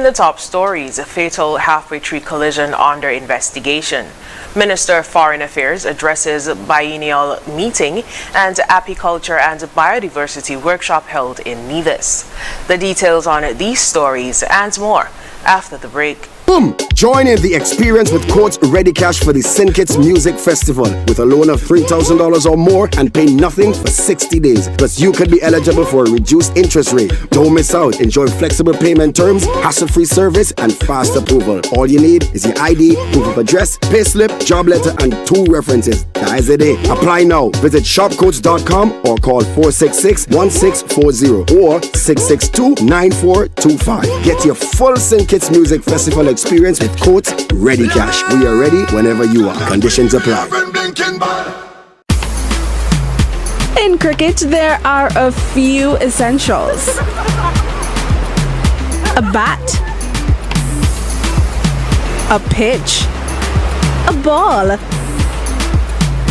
the top stories, a fatal halfway tree collision under investigation. Minister of Foreign Affairs addresses biennial meeting and Apiculture and Biodiversity workshop held in Nevis. The details on these stories and more after the break. Boom! Join in the experience with Courts Ready Cash for the St. Kitts Music Festival with a loan of $3,000 or more and pay nothing for 60 days. Plus, you could be eligible for a reduced interest rate. Don't miss out. Enjoy flexible payment terms, hassle-free service, and fast approval. All you need is your ID, proof of address, payslip, job letter, and 2 references. That is the day. Apply now. Visit shopcoats.com or call 466-1640 or 662-9425. Get your full St. Kitts Music Festival experience with Courts Ready Cash. We are ready whenever you are. Conditions apply. In cricket, there are a few essentials: a bat, a pitch, a ball,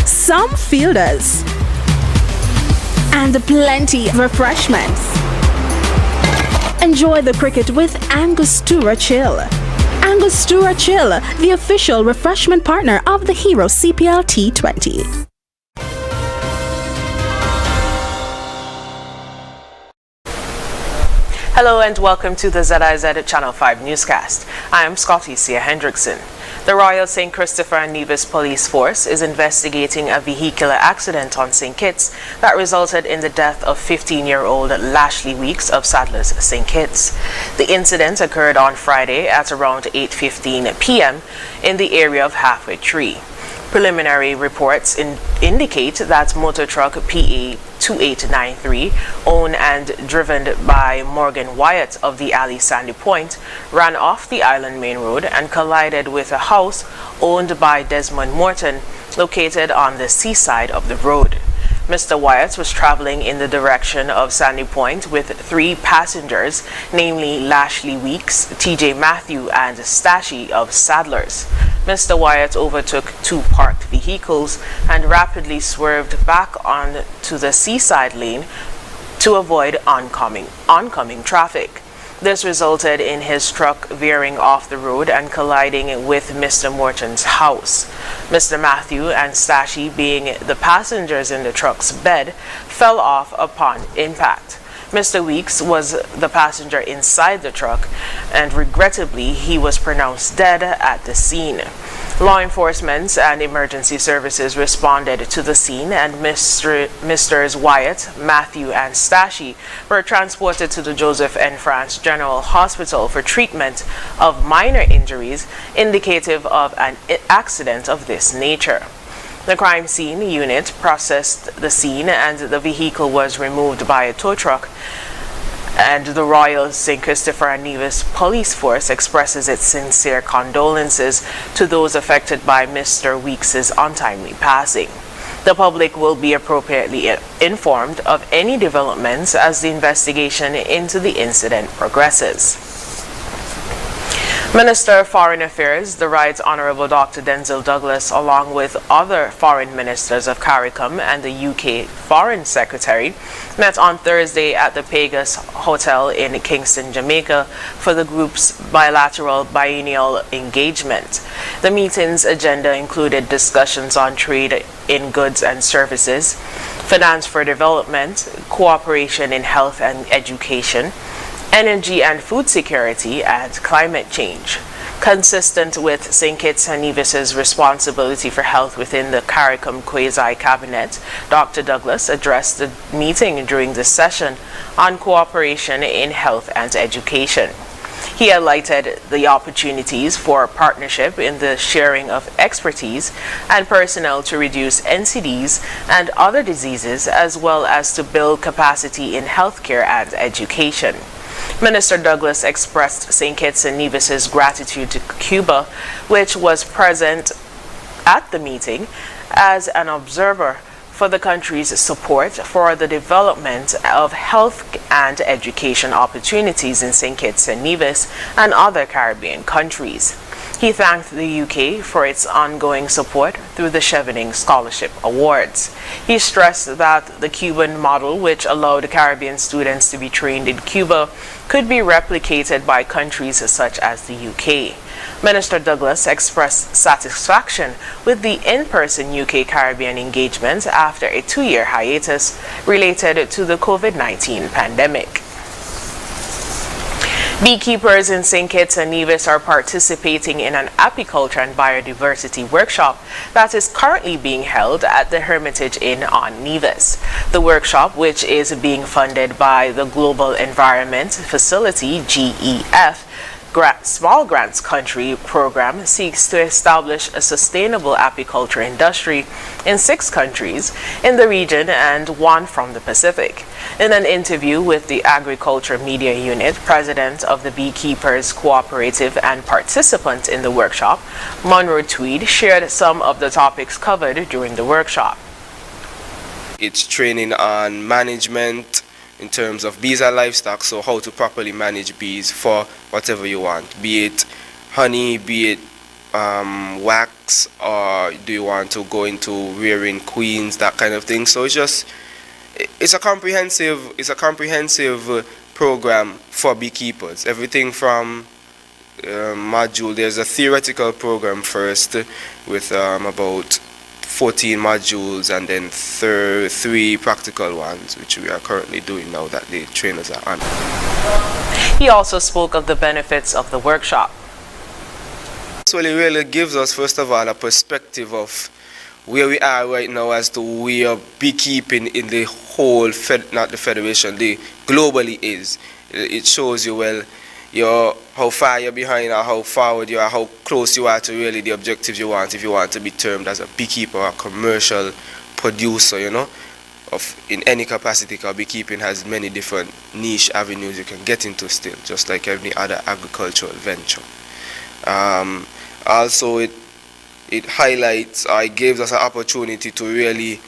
some fielders, and plenty of refreshments. Enjoy the cricket with Angostura Chill. Angostura Chill, the official refreshment partner of the Hero CPL T20. Hello and welcome to the ZIZ Channel 5 Newscast. I am Scotty Sia Hendrickson. The Royal St. Christopher and Nevis Police Force is investigating a vehicular accident on St. Kitts that resulted in the death of 15-year-old Lashley Weeks of Sadler's St. Kitts. The incident occurred on Friday at around 8:15 p.m. in the area of Halfway Tree. Preliminary reports indicate that motor truck PA 2893, owned and driven by Morgan Wyatt of the alley Sandy Point, ran off the Island Main Road and collided with a house owned by Desmond Morton, located on the seaside of the road. Mr. Wyatt was traveling in the direction of Sandy Point with 3 passengers, namely Lashley Weeks, TJ Matthew, and Stashy of Sadlers. Mr. Wyatt overtook 2 parked vehicles and rapidly swerved back onto the seaside lane to avoid oncoming traffic. This resulted in his truck veering off the road and colliding with Mr. Morton's house. Mr. Matthew and Stashy, being the passengers in the truck's bed, fell off upon impact. Mr. Weeks was the passenger inside the truck, and regrettably, he was pronounced dead at the scene. Law enforcement and emergency services responded to the scene, and Mr. Wyatt, Matthew, and Stashy were transported to the Joseph N. France General Hospital for treatment of minor injuries indicative of an accident of this nature. The crime scene unit processed the scene and the vehicle was removed by a tow truck, and the Royal St. Christopher and Nevis Police Force expresses its sincere condolences to those affected by Mr. Weeks' untimely passing. The public will be appropriately informed of any developments as the investigation into the incident progresses. Minister of Foreign Affairs, the Right Honourable Dr. Denzil Douglas, along with other foreign ministers of CARICOM and the UK Foreign Secretary, met on Thursday at the Pegasus Hotel in Kingston, Jamaica, for the group's bilateral biennial engagement. The meeting's agenda included discussions on trade in goods and services, finance for development, cooperation in health and education, energy and food security, and climate change. Consistent with St. Kitts and Nevis's responsibility for health within the CARICOM quasi-cabinet, Dr. Douglas addressed the meeting during the session on cooperation in health and education. He highlighted the opportunities for partnership in the sharing of expertise and personnel to reduce NCDs and other diseases, as well as to build capacity in healthcare and education. Minister Douglas expressed St. Kitts and Nevis's gratitude to Cuba, which was present at the meeting as an observer, for the country's support for the development of health and education opportunities in St. Kitts and Nevis and other Caribbean countries. He thanked the UK for its ongoing support through the Chevening Scholarship Awards. He stressed that the Cuban model, which allowed Caribbean students to be trained in Cuba, could be replicated by countries such as the UK. Minister Douglas expressed satisfaction with the in-person UK-Caribbean engagement after a 2-year hiatus related to the COVID-19 pandemic. Beekeepers in St. Kitts and Nevis are participating in an apiculture and biodiversity workshop that is currently being held at the Hermitage Inn on Nevis. The workshop, which is being funded by the Global Environment Facility, GEF, Small Grants Country program, seeks to establish a sustainable apiculture industry in 6 countries in the region and 1 from the Pacific. In an interview with the Agriculture Media Unit, president of the Beekeepers Cooperative and participant in the workshop, Monroe Tweed, shared some of the topics covered during the workshop. It's training on management in terms of bees and livestock, so how to properly manage bees for whatever you want, be it honey, be it wax, or do you want to go into rearing queens, that kind of thing. So it's a comprehensive program for beekeepers. Everything from module, there's a theoretical program first with about 14 modules, and then 3 practical ones, which we are currently doing now that the trainers are on. He also spoke of the benefits of the workshop. So it really gives us, first of all, a perspective of where we are right now as to where beekeeping in the whole, not the federation, the globally is. It shows you, well, how far you're behind, or how forward you are, how close you are to really the objectives you want, if you want to be termed as a beekeeper or a commercial producer, in any capacity, because beekeeping has many different niche avenues you can get into still, just like any other agricultural venture. Also, it highlights, or it gives us an opportunity to really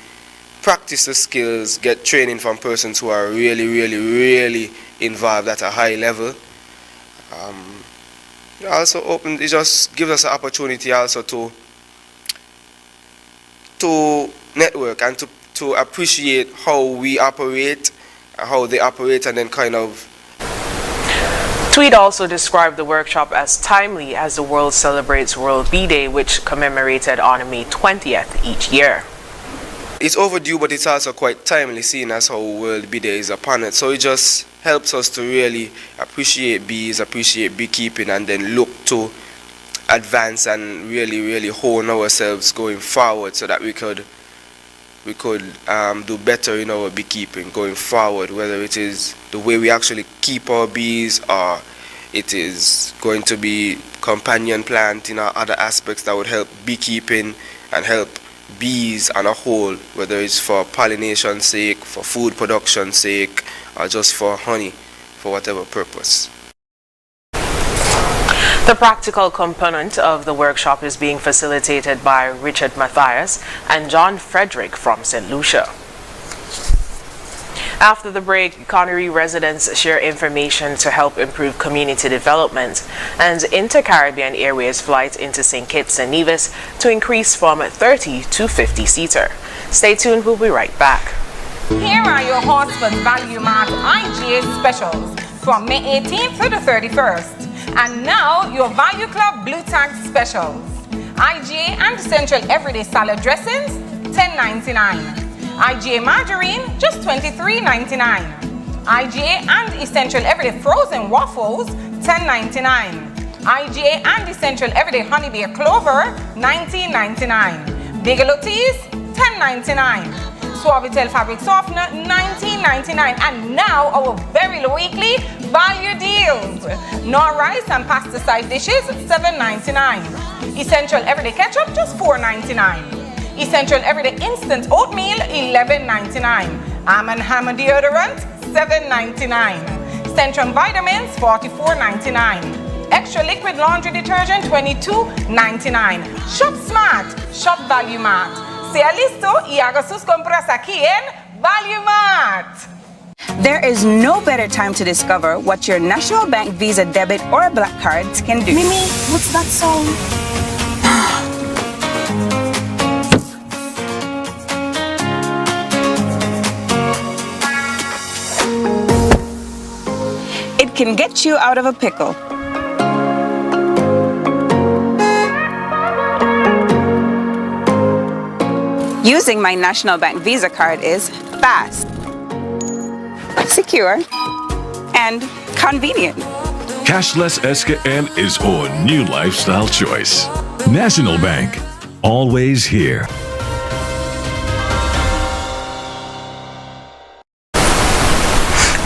practice the skills, get training from persons who are really involved at a high level. It just gives us an opportunity also to network and to appreciate how we operate, how they operate, and then kind of. Tweed also described the workshop as timely as the world celebrates World Bee Day, which commemorated on May 20th each year. It's overdue, but it's also quite timely, seeing as how World Bee Day is upon it. So it just helps us to really appreciate bees, appreciate beekeeping, and then look to advance and really hone ourselves going forward, so that we could do better in our beekeeping going forward, whether it is the way we actually keep our bees, or it is going to be companion planting or other aspects that would help beekeeping and help bees on a whole, whether it's for pollination sake, for food production sake, or just for honey, for whatever purpose. The practical component of the workshop is being facilitated by Richard Matthias and John Frederick from St. Lucia. After the break, Connery residents share information to help improve community development and inter-Caribbean Airways flight into St. Kitts and Nevis to increase from 30 to 50-seater. Stay tuned, we'll be right back. Here are your Horseman's Value Mart IGA specials from May 18th to the 31st. And now your Value Club Blue Tag specials. IGA and Essential Everyday Salad Dressings, $10.99. IGA Margarine, just $23.99. IGA and Essential Everyday Frozen Waffles, $10.99. IGA and Essential Everyday Honey Bear Clover, $19.99. Bigelow Teas, $10.99. Suavitel Fabric Softener, $19.99. And now our very low weekly value deals. Nor rice and pasta side dishes, $7.99. Essential Everyday Ketchup, just $4.99. Essential Everyday Instant Oatmeal, $11.99. Arm & Hammer Deodorant, $7.99. Centrum Vitamins, $44.99. Extra Liquid Laundry Detergent, $22.99. Shop Smart, Shop Value Mart. Sea listo y haga sus compras aquí en Value Mart. There is no better time to discover what your National Bank Visa debit or black cards can do. Mimi, what's that song? It can get you out of a pickle. Using my National Bank Visa card is fast, secure, and convenient. Cashless SKN is our new lifestyle choice. National Bank, always here.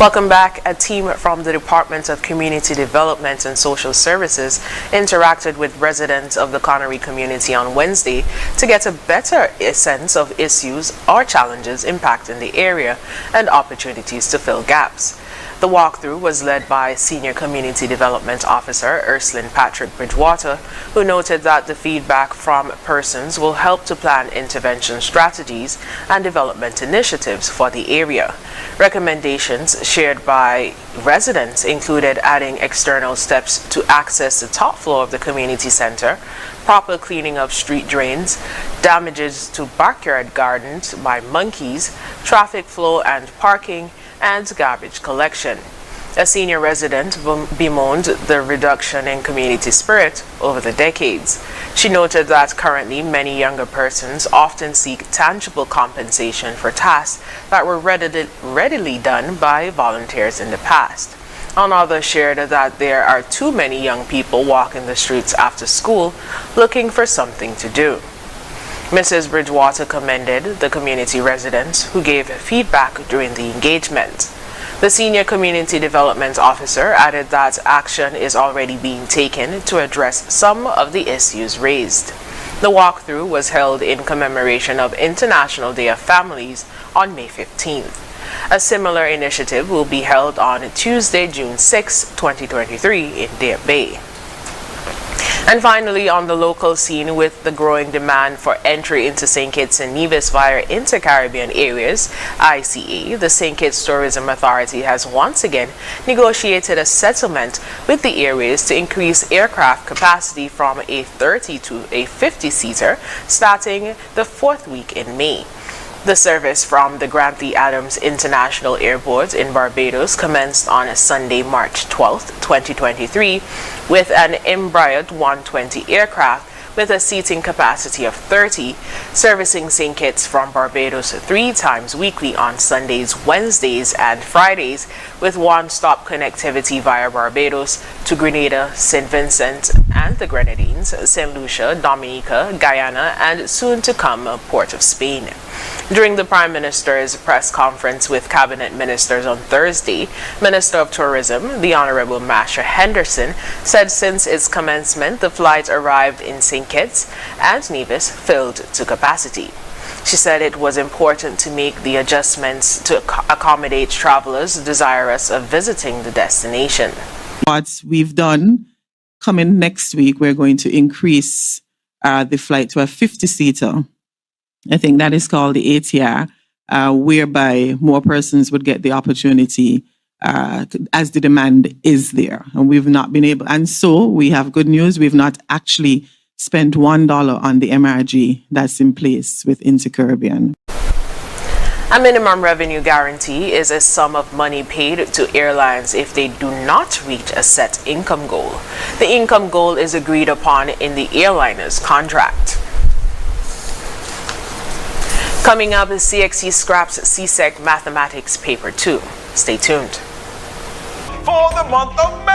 Welcome back. A team from the Department of Community Development and Social Services interacted with residents of the Connery community on Wednesday to get a better sense of issues or challenges impacting the area and opportunities to fill gaps. The walkthrough was led by Senior Community Development Officer Ursuline Patrick Bridgewater, who noted that the feedback from persons will help to plan intervention strategies and development initiatives for the area. Recommendations shared by residents included adding external steps to access the top floor of the community center, proper cleaning of street drains, damages to backyard gardens by monkeys, traffic flow and parking, and garbage collection. A senior resident bemoaned the reduction in community spirit over the decades. She noted that currently many younger persons often seek tangible compensation for tasks that were readily done by volunteers in the past. Another shared that there are too many young people walking the streets after school looking for something to do. Mrs. Bridgewater commended the community residents who gave feedback during the engagement. The Senior Community Development Officer added that action is already being taken to address some of the issues raised. The walkthrough was held in commemoration of International Day of Families on May 15th. A similar initiative will be held on Tuesday, June 6, 2023 in Deer Bay. And finally, on the local scene, with the growing demand for entry into St. Kitts and Nevis via inter-Caribbean areas, ICA, the St. Kitts Tourism Authority has once again negotiated a settlement with the airways to increase aircraft capacity from a 30 to a 50-seater starting the 4th week in May. The service from the Grantley Adams International Airport in Barbados commenced on Sunday, March 12, 2023, with an Embraer 120 aircraft with a seating capacity of 30, servicing St. Kitts from Barbados 3 times weekly on Sundays, Wednesdays, and Fridays, with one-stop connectivity via Barbados to Grenada, St. Vincent and the Grenadines, St. Lucia, Dominica, Guyana, and soon to come Port of Spain. During the Prime Minister's press conference with Cabinet Ministers on Thursday, Minister of Tourism, the Honorable Masha Henderson, said since its commencement, the flight arrived in St. Kitts and Nevis filled to capacity. She said it was important to make the adjustments to accommodate travelers desirous of visiting the destination. What we've done, coming next week, we're going to increase the flight to a 50-seater. I think that is called the ATR, whereby more persons would get the opportunity as the demand is there. And we've not been able, and so we have good news, we've not actually spent $1 on the MRG that's in place with Inter-Caribbean. A minimum revenue guarantee is a sum of money paid to airlines if they do not reach a set income goal. The income goal is agreed upon in the airliner's contract. Coming up, CXC scraps CSEC Mathematics Paper 2. Stay tuned. For the month of May.